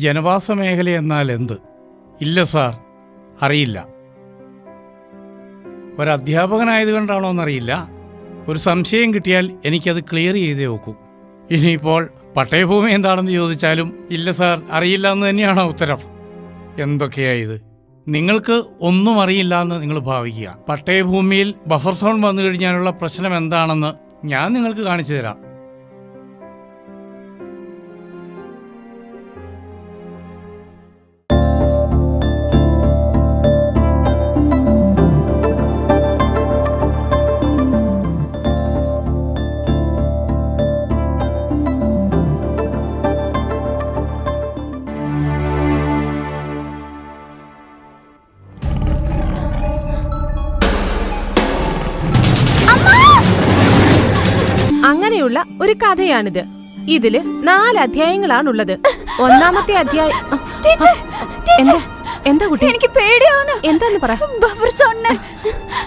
ജനവാസ മേഖല എന്നാൽ എന്ത്? ഇല്ല സാർ, അറിയില്ല. ഒരധ്യാപകനായതുകൊണ്ടാണോ എന്നറിയില്ല. ഒരു സംശയം കിട്ടിയാൽ എനിക്കത് ക്ലിയർ ചെയ്തേ നോക്കൂ. ഇനിയിപ്പോൾ പട്ടയഭൂമി എന്താണെന്ന് ചോദിച്ചാലും ഇല്ല സാർ, അറിയില്ല എന്ന് തന്നെയാണോ ഉത്തരം? എന്തൊക്കെയായത്? നിങ്ങൾക്ക് ഒന്നും അറിയില്ല എന്ന് നിങ്ങൾ ഭാവിക്കുക. പട്ടയഭൂമിയിൽ ബഫർ സോൺ വന്നു കഴിഞ്ഞാലുള്ള പ്രശ്നം എന്താണെന്ന് ഞാൻ നിങ്ങൾക്ക് കാണിച്ചു തരാം. അങ്ങനെയുള്ള ഒരു കഥയാണിത്. ഇതില് 4 അധ്യായങ്ങളാണുള്ളത്. ഒന്നാമത്തെ അധ്യായം എന്താ കുട്ടി? എനിക്ക് പേടിയാവുന്നു. എന്താന്ന് പറ. ബഫർ സോണിന്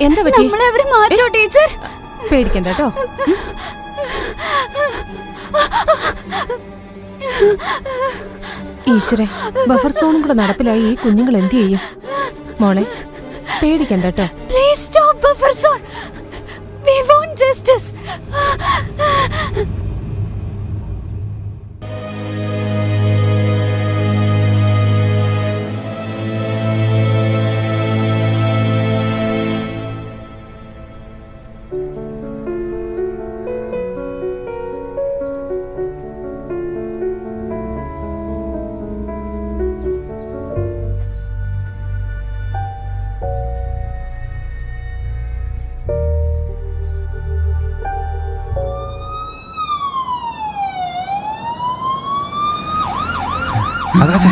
എന്താ പറ്റി? നമ്മളെ അവര് മാറ്റോ ടീച്ചർ? പേടിക്കണ്ട കേട്ടോ. ഈശ്വരേ, ബഫർ സോണും കൂടെ നടപ്പിലായി ഈ കുഞ്ഞുങ്ങൾ എന്ത് ചെയ്യും? മോളെ പേടിക്കണ്ട കേട്ടോ. Please stop buffer zone. We want justice. ആകാശേ,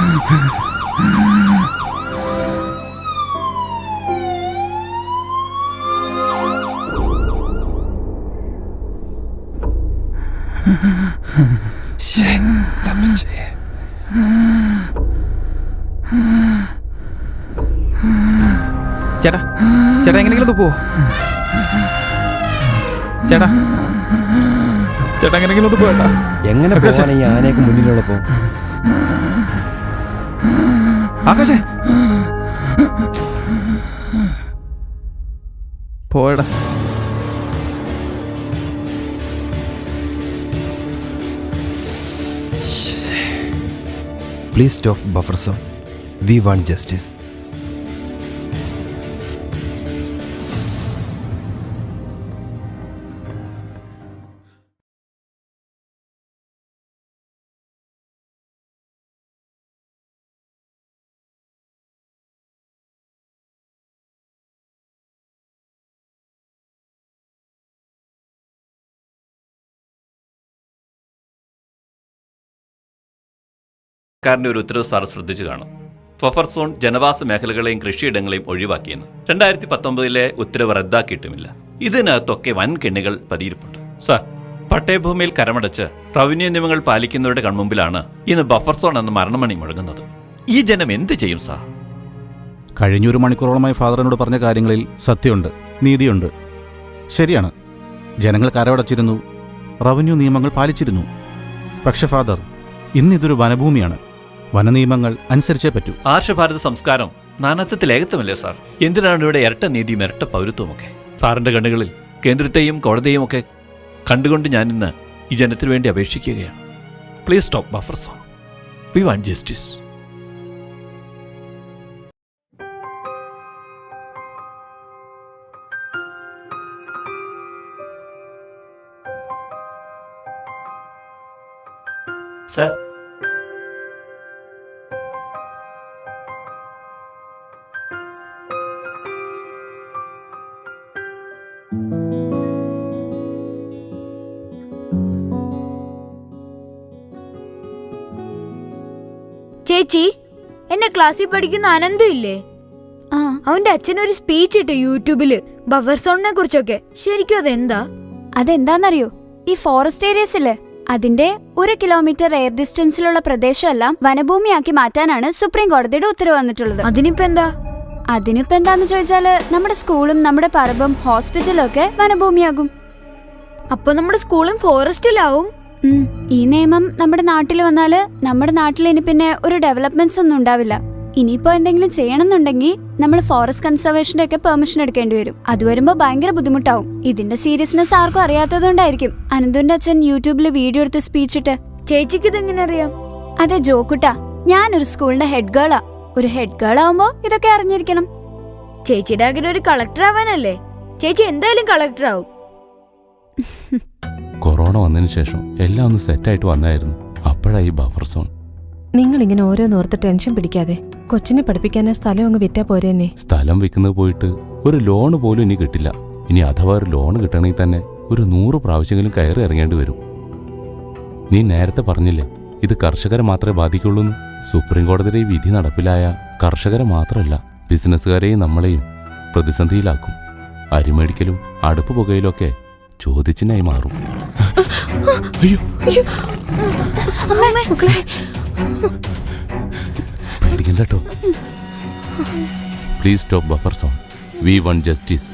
ചേട്ടാ ചേട്ടാ എങ്ങനെയെങ്കിലും ഒന്ന് പോവോ? ചേട്ടാ ചേട്ടാ എങ്ങനെയെങ്കിലും ഒന്ന് പോകട്ടാ. എങ്ങനെ പോകാൻ ഈ ആനയൊക്കെ മുന്നിലുള്ളപ്പോ? ആകാശേ പോയടാ. Please stop buffer zone. We want justice. സർക്കാരിൻ്റെ ഒരു ഉത്തരവ് സാർ ശ്രദ്ധിച്ചു കാണും. ബഫർ സോൺ ജനവാസ മേഖലകളെയും കൃഷിയിടങ്ങളെയും ഒഴിവാക്കിയെന്ന് 2019 ഉത്തരവ് റദ്ദാക്കിയിട്ടുമില്ല. ഇതിനകത്തൊക്കെ വൻ കെണികൾ പതിയിരിപ്പുണ്ട്. സാർ, പട്ടയഭൂമിയിൽ കരമടച്ച് റവന്യൂ നിയമങ്ങൾ പാലിക്കുന്നവരുടെ കൺമുമ്പിലാണ് ഇന്ന് ബഫർ സോൺ എന്ന മരണമണി മുഴങ്ങുന്നത്. ഈ ജനം എന്ത് ചെയ്യും സാർ? കഴിഞ്ഞൊരു മണിക്കൂറോളമായി ഫാദറിനോട് പറഞ്ഞ കാര്യങ്ങളിൽ സത്യമുണ്ട്, നീതിയുണ്ട്. ശരിയാണ്, ജനങ്ങൾ കരമടച്ചിരുന്നു, റവന്യൂ നിയമങ്ങൾ പാലിച്ചിരുന്നു. പക്ഷെ ഫാദർ, ഇന്നിതൊരു വനഭൂമിയാണ്. വനനിയമങ്ങൾ അനുസരിച്ചേ പറ്റൂ. ആർഷഭാരത സംസ്കാരം നാനാത്വത്തിൽ ഏകത്വമല്ലേ സാർ? എന്തിനാണ് ഇവിടെ ഇരട്ട നീതിയും ഇരട്ട പൗരത്വമൊക്കെ? സാറിന്റെ കണ്ണുകളിൽ കേന്ദ്രത്തെയും കോടതിയും ഒക്കെ കണ്ടുകൊണ്ട് ഞാനിന്ന് ഈ ജനത്തിനു വേണ്ടി അപേക്ഷിക്കുകയാണ്. Please stop buffer zone. We want justice. Sir, ചേച്ചി എന്നെ ക്ലാസ്സിൽ പഠിക്കുന്ന അനന്തു ഇല്ലേ, അവന്റെ അച്ഛനൊരു സ്പീച്ച് ഇട്ട് യൂട്യൂബില് ബഫർ സോണിനെ കുറിച്ചൊക്കെ. ശരിക്കും അതെന്താ? അതെന്താന്നറിയോ? ഈ ഫോറസ്റ്റ് ഏരിയസ് ഇല്ലേ, അതിന്റെ 1 കിലോമീറ്റർ എയർ ഡിസ്റ്റൻസിലുള്ള പ്രദേശമെല്ലാം വനഭൂമിയാക്കി മാറ്റാനാണ് സുപ്രീം കോടതിയുടെ ഉത്തരവ് വന്നിട്ടുള്ളത്. അതിനിപ്പോ എന്താ? അതിനിപ്പോ എന്താന്ന് ചോദിച്ചാല് നമ്മുടെ സ്കൂളും നമ്മുടെ പറമ്പും ഹോസ്പിറ്റലും ഒക്കെ വനഭൂമിയാകും. അപ്പൊ നമ്മുടെ സ്കൂളും ഫോറസ്റ്റിലാവും. ഈ നിയമം നമ്മുടെ നാട്ടിൽ വന്നാല് നമ്മുടെ നാട്ടിൽ ഇനി പിന്നെ ഒരു ഡെവലപ്മെന്റ്സ് ഒന്നും ഉണ്ടാവില്ല. ഇനിയിപ്പോ എന്തെങ്കിലും ചെയ്യണമെന്നുണ്ടെങ്കിൽ നമ്മൾ ഫോറസ്റ്റ് കൺസർവേഷന്റെ ഒക്കെ പെർമിഷൻ എടുക്കേണ്ടി വരും. അത് വരുമ്പോ ഭയങ്കര ബുദ്ധിമുട്ടാവും. ഇതിന്റെ സീരിയസ്നെസ് ആർക്കും അറിയാത്തതുകൊണ്ടായിരിക്കും അനന്തുവിന്റെ അച്ഛൻ യൂട്യൂബിൽ വീഡിയോ എടുത്ത് സ്പീച്ച് ഇട്ട്. ചേച്ചിക്ക് ഇതെങ്ങനെ അറിയാം? അതെ ജോക്കുട്ടാ, ഞാനൊരു സ്കൂളിന്റെ ഹെഡ് ഗേളാ. ഒരു ഹെഡ് ഗേൾ ആവുമ്പോ ഇതൊക്കെ അറിഞ്ഞിരിക്കണം. ചേച്ചിയുടെ ആഗ്രഹം ഒരു കളക്ടർ ആവാനല്ലേ? ചേച്ചി എന്തായാലും കളക്ടർ ആവും. കൊറോണ വന്നതിന് ശേഷം എല്ലാം ഒന്ന് സെറ്റായിട്ട് വന്നായിരുന്നു. അപ്പോഴായി ബഫർ സോൺ. നിങ്ങൾ ഇങ്ങനെ ഓരോന്നോർത്ത് ടെൻഷൻ പിടിക്കാതെ കൊച്ചിനെ പഠിപ്പിക്കാനാ സ്ഥലം അങ്ങ് വിറ്റാ പോരേന്നേ. സ്ഥലം വിൽക്കുന്നത് പോയിട്ട് ഒരു ലോണ് പോലും ഇനി കിട്ടില്ല. ഇനി അഥവാ ഒരു ലോൺ കിട്ടണമെങ്കിൽ തന്നെ ഒരു 100 പ്രാവശ്യമെങ്കിലും കയറി ഇറങ്ങേണ്ടി വരും. നീ നേരത്തെ പറഞ്ഞില്ലേ ഇത് കർഷകരെ മാത്രമേ ബാധിക്കുള്ളൂ എന്ന്? സുപ്രീം കോടതിയുടെ ഈ വിധി നടപ്പിലായ കർഷകരെ മാത്രമല്ല, ബിസിനസ്സുകാരെയും നമ്മളെയും പ്രതിസന്ധിയിലാക്കും. അരിമേടിക്കലും അടുപ്പ് പുകയിലും ഒക്കെ ചോദിച്ചിനായി മാറും. പേടിക്കണ്ട കേട്ടോ. Please stop buffer zone. We want justice.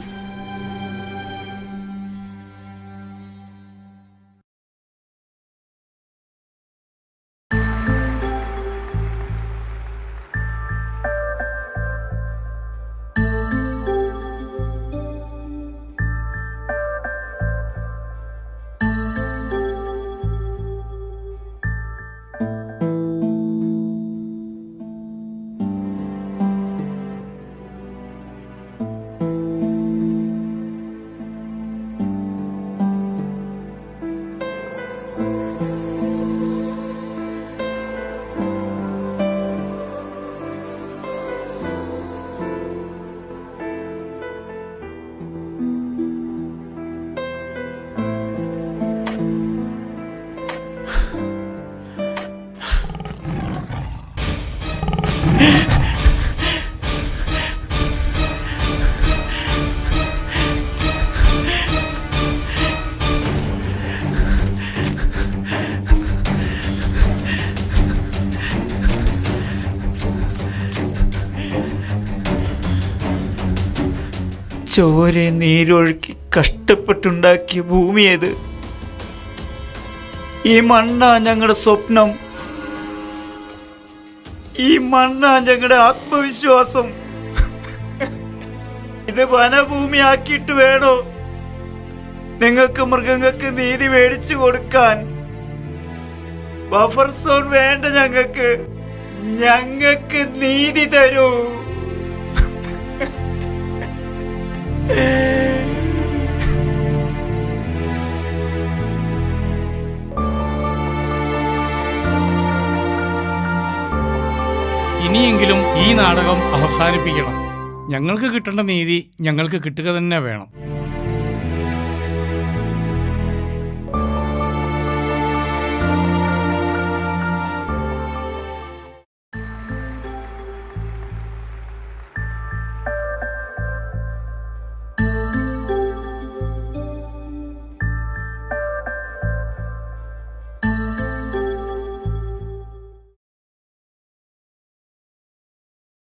ചോരെ നീരൊഴുക്കി കഷ്ടപ്പെട്ടുണ്ടാക്കിയ ഭൂമിയേത്. ഈ മണ്ണാ ഞങ്ങളുടെ സ്വപ്നം, ഈ മണ്ണാ ഞങ്ങളുടെ ആത്മവിശ്വാസം. ഇത് വനഭൂമിയാക്കിയിട്ട് വേണോ നിങ്ങൾക്ക് മൃഗങ്ങൾക്ക് നീതി മേടിച്ചു കൊടുക്കാൻ? ബഫർ സോൺ വേണ്ട ഞങ്ങൾക്ക്. ഞങ്ങൾക്ക് നീതി തരൂ. ഇനിയെങ്കിലും ഈ നാടകം അവസാനിപ്പിക്കണം. ഞങ്ങൾക്ക് കിട്ടേണ്ട നീതി ഞങ്ങൾക്ക് കിട്ടുക തന്നെ വേണം.